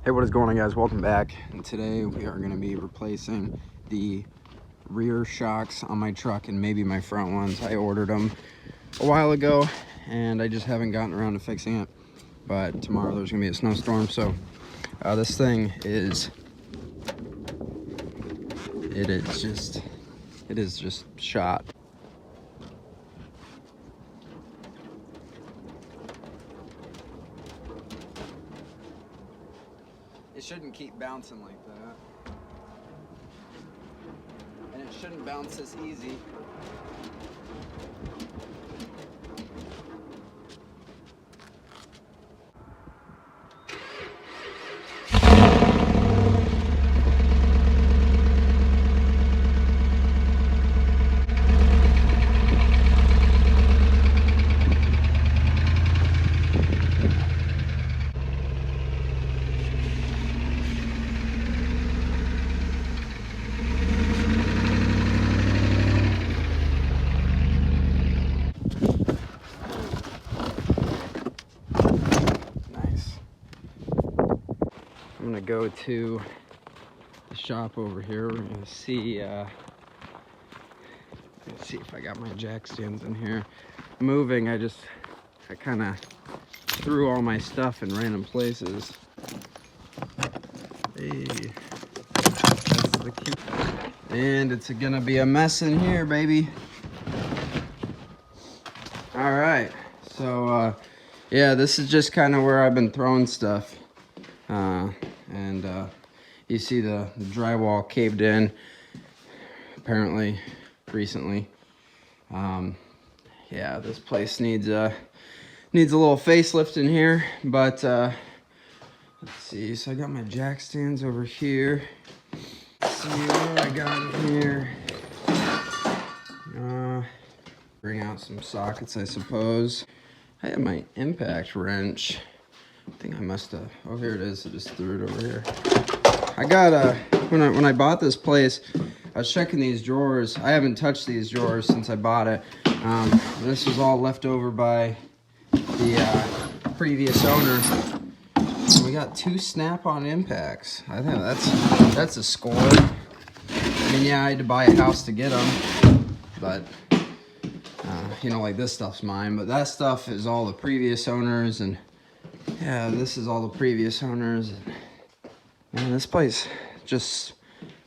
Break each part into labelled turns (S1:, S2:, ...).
S1: Hey, what is going on, guys? Welcome back. And today we are going to be replacing the rear shocks on my truck and maybe my front ones. I ordered them a while ago and I just haven't gotten around to fixing it. But tomorrow there's going to be a snowstorm, so this thing is just shot. It shouldn't keep bouncing like that. And it shouldn't bounce this easy. I'm gonna go to the shop over here. We're gonna see let's see if I got my jack stands in here. Moving, I kind of threw all my stuff in random places. Hey, that's the key. And it's gonna be a mess in here, baby. All right, so yeah, this is just kind of where I've been throwing stuff. And you see the drywall caved in apparently recently. Yeah, this place needs a little facelift in here, but let's see. So I got my jack stands over here. Let's see what I got in here. Bring out some sockets, I suppose. I have my impact wrench. I think I must have, oh, here it is. I just threw it over here. I got when I bought this place, I was checking these drawers. I haven't touched these drawers since I bought it. This was all left over by the previous owner. And we got 2 snap-on impacts. I think that's a score. I mean, yeah, I had to buy a house to get them, but you know, like this stuff's mine. But that stuff is all the previous owners, and yeah, this is all the previous owners. And man, this place just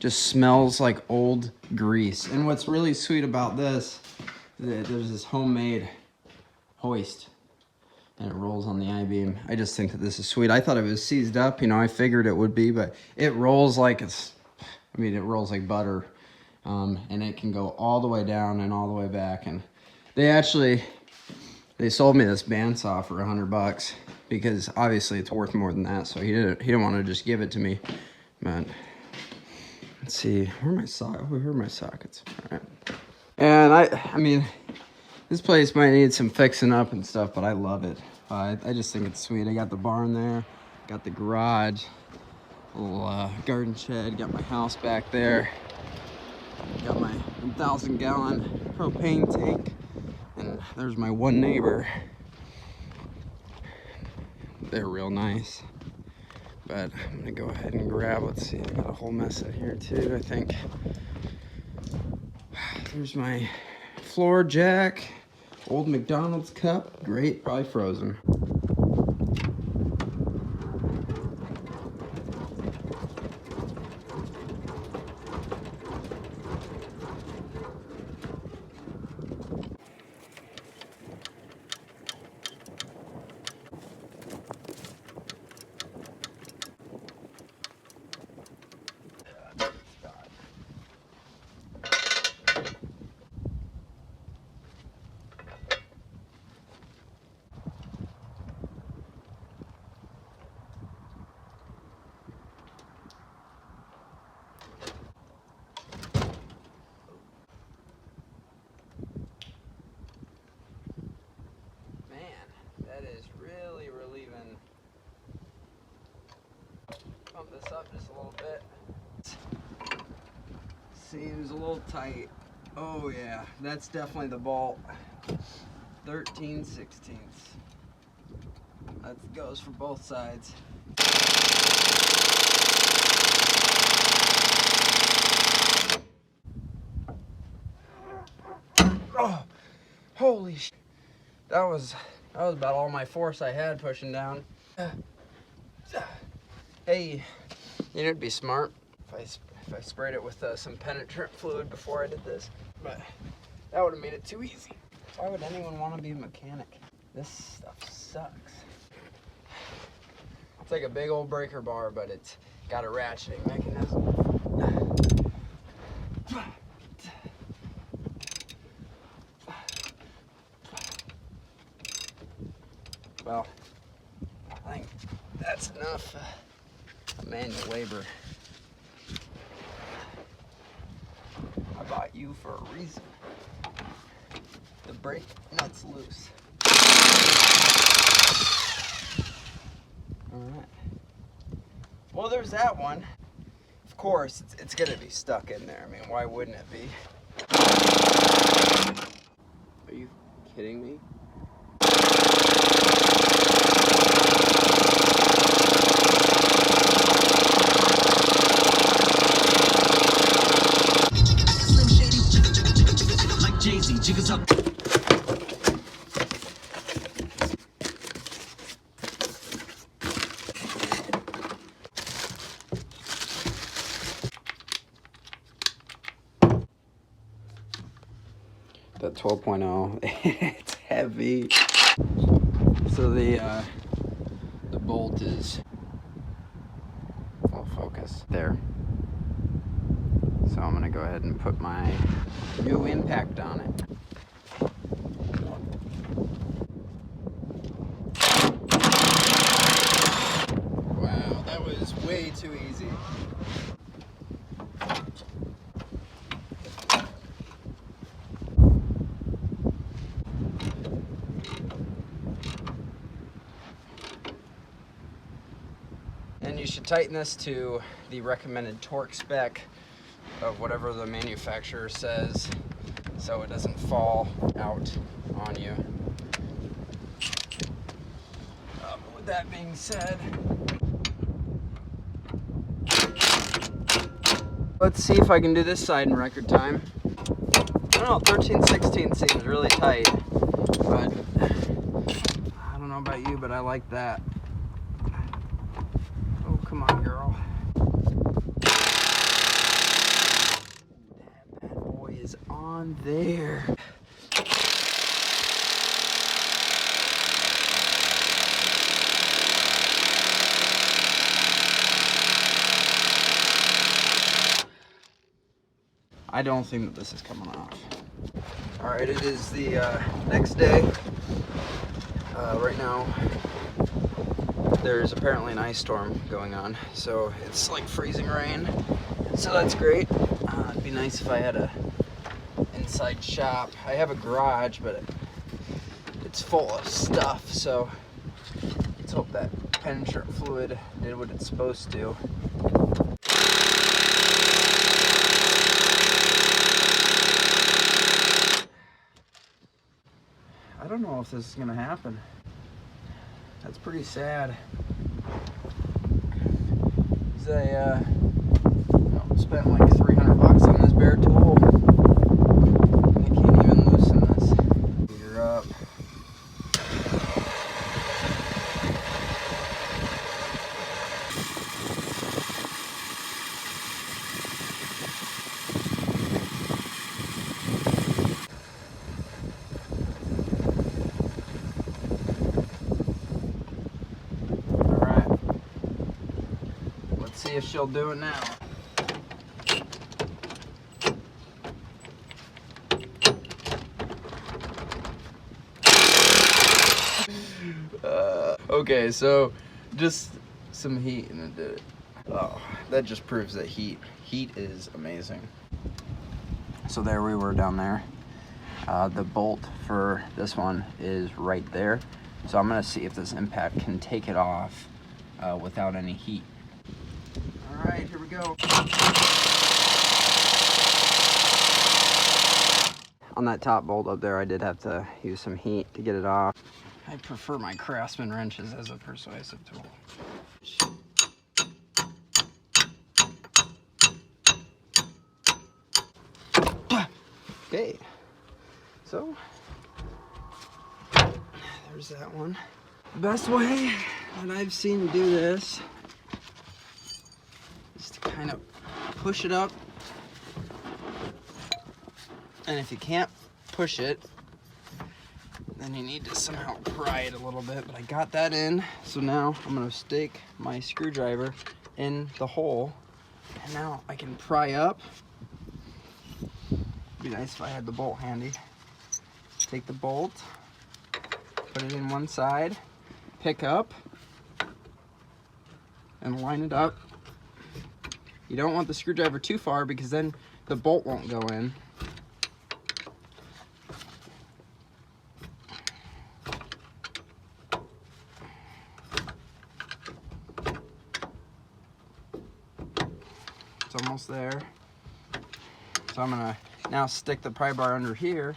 S1: smells like old grease. And what's really sweet about this is that there's this homemade hoist and it rolls on the I-beam. I just think that this is sweet. I thought it was seized up, you know, I figured it would be, but it rolls like it rolls like butter. And it can go all the way down and all the way back. And they sold me this bandsaw for $100 because obviously it's worth more than that. So he didn't want to just give it to me. But let's see, where are my sockets? All right. And I mean, this place might need some fixing up and stuff, but I love it. I just think it's sweet. I got the barn there, got the garage, little garden shed, got my house back there, got my 1,000-gallon propane tank, and there's my one neighbor. They're real nice. But I'm gonna go ahead and grab, let's see, I got a whole mess in here too, I think. There's my floor jack, old McDonald's cup, great, probably frozen. Pump this up just a little bit. Seems a little tight. Oh yeah, that's definitely the bolt. 13/16. That goes for both sides. That was about all my force I had pushing down. Hey, you know, it'd be smart if I sprayed it with some penetrant fluid before I did this, but that would have made it too easy. Why would anyone want to be a mechanic? This stuff sucks. It's like a big old breaker bar, but it's got a ratcheting mechanism. Well, I think that's enough manual labor. I bought you for a reason. The brake nut's loose. Alright. Well, there's that one. Of course, it's gonna be stuck in there. I mean, why wouldn't it be? Are you kidding me?
S2: Slim Shady, like Jay-Z, jiggers up.
S1: That 12.0, it's heavy. So the bolt is full focus there. So I'm gonna go ahead and put my new impact on it. Wow, that was way too easy. And you should tighten this to the recommended torque spec of whatever the manufacturer says, so it doesn't fall out on you. But with that being said, let's see if I can do this side in record time. I don't know, 13/16 seems really tight, but I don't know about you, but I like that. Oh, come on, girl. That bad boy is on there. I don't think that this is coming off. All right, it is the next day. Right now, there's apparently an ice storm going on, so it's like freezing rain. So that's great. It'd be nice if I had a inside shop. I have a garage, but it's full of stuff, so let's hope that penetrant fluid did what it's supposed to. I don't know if this is gonna happen. That's pretty sad. I spent like $300 on this bare tool. I can't even loosen this. Beat her up. See if she'll do it now. Okay, so just some heat and it did it. Oh, that just proves that heat is amazing. So there we were down there. The bolt for this one is right there. So I'm gonna see if this impact can take it off without any heat. All right, here we go. On that top bolt up there, I did have to use some heat to get it off. I prefer my Craftsman wrenches as a persuasive tool. Okay, so there's that one. The best way that I've seen to do this is to kind of push it up. And if you can't push it, then you need to somehow pry it a little bit. But I got that in, so now I'm gonna stick my screwdriver in the hole, and now I can pry up. Be nice if I had the bolt handy. Take the bolt, put it in one side, pick up, and line it up. You don't want the screwdriver too far because then the bolt won't go in. It's almost there. So I'm gonna now stick the pry bar under here.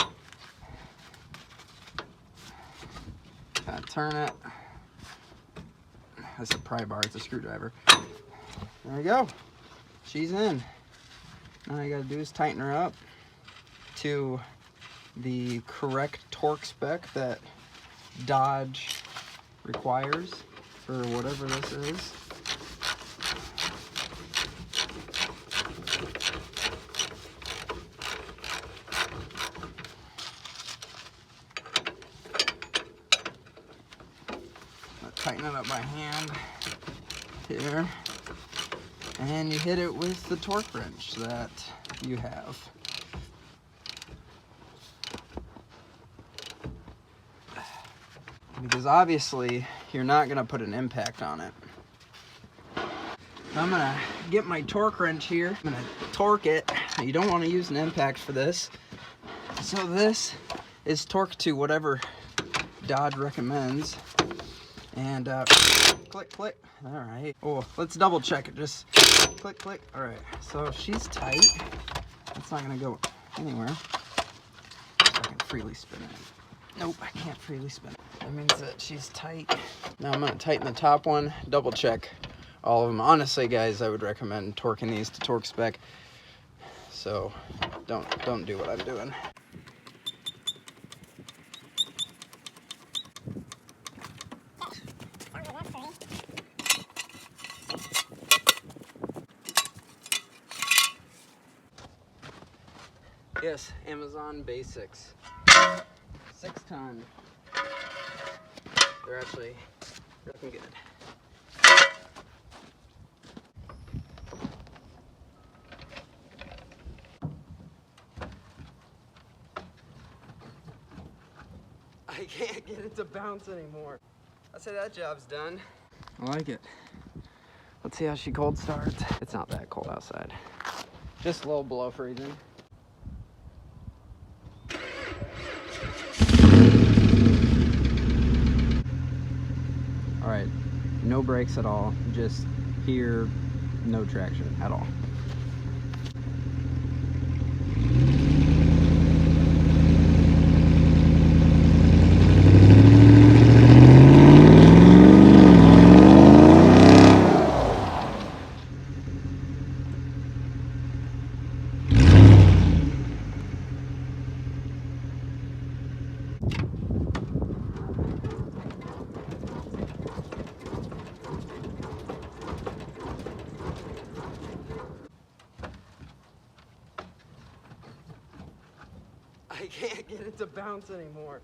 S1: Kind of turn it. That's a pry bar, it's a screwdriver. There we go. She's in. Now all you gotta do is tighten her up to the correct torque spec that Dodge requires for whatever this is. Tighten it up by hand here, and you hit it with the torque wrench that you have. Because obviously you're not gonna put an impact on it. I'm gonna get my torque wrench here. I'm gonna torque it. You don't want to use an impact for this. So this is torqued to whatever Dodge recommends. And click, click. All right. Oh, let's double check it. Just click, click. All right. So she's tight. It's not gonna go anywhere. So I can freely spin it. Nope, I can't freely spin it. That means that she's tight. Now I'm gonna tighten the top one. Double check all of them. Honestly, guys, I would recommend torquing these to torque spec. So don't do what I'm doing. Yes, Amazon Basics. 6-ton. They're actually looking good. I can't get it to bounce anymore. I say that job's done. I like it. Let's see how she cold starts. It's not that cold outside. Just a little below freezing. All right, no brakes at all. Just here, no traction at all. I can't get it to bounce anymore.